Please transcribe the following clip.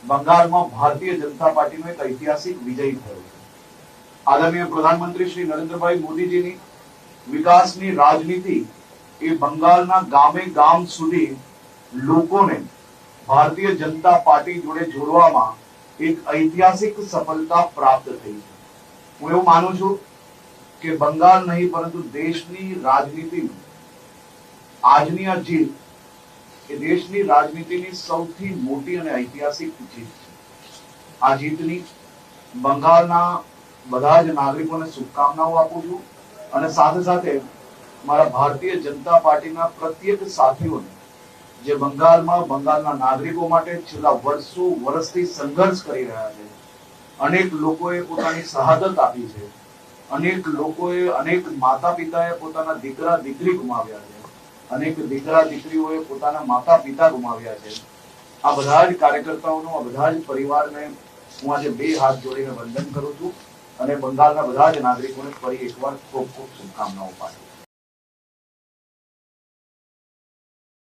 બંગાળમાં ભારતીય જનતા પાર્ટીનો એક ઐતિહાસિક વિજય થયો છે। આદરણીય પ્રધાનમંત્રી શ્રી નરેન્દ્રભાઈ મોદીજીની વિકાસની રાજનીતિ એ બંગાળના ગામે ગામ સુધી લોકોને ભારતીય જનતા પાર્ટી જોડે જોડવામાં એક ઐતિહાસિક સફળતા પ્રાપ્ત થઈ છે। હું એવું માનું છું કે બંગાળ નહીં પરંતુ દેશની રાજનીતિની આજની આ જીત એ દેશની રાજનીતિની સૌથી મોટી અને ઐતિહાસિક જીત છે। આ જીતની બંગાળના બધા જ નાગરિકોને શુભકામનાઓ આપું છું અને સાથે સાથે મારા ભારતીય જનતા પાર્ટીના પ્રત્યેક સાથીઓને જે બંગાળના નાગરિકો માટે છેલ્લા વર્ષથી સંઘર્ષ કરી રહ્યા છે, અનેક લોકોએ પોતાની શહાદત આપી છે, અનેક માતા પિતાએ પોતાના દીકરા દીકરી ગુમાવ્યા છે, અનેક દીકરા દીકરીઓએ પોતાના માતા પિતા ગુમાવ્યા છે। આ બધા જ કાર્યકર્તાઓનો, આ બધા જ પરિવારને હું આજે બે હાથ જોડીને વંદન કરું છું અને બંગાળના બધા જ નાગરિકોને ફરી એકવાર ખૂબ ખૂબ શુભકામનાઓ પાઠવું છું।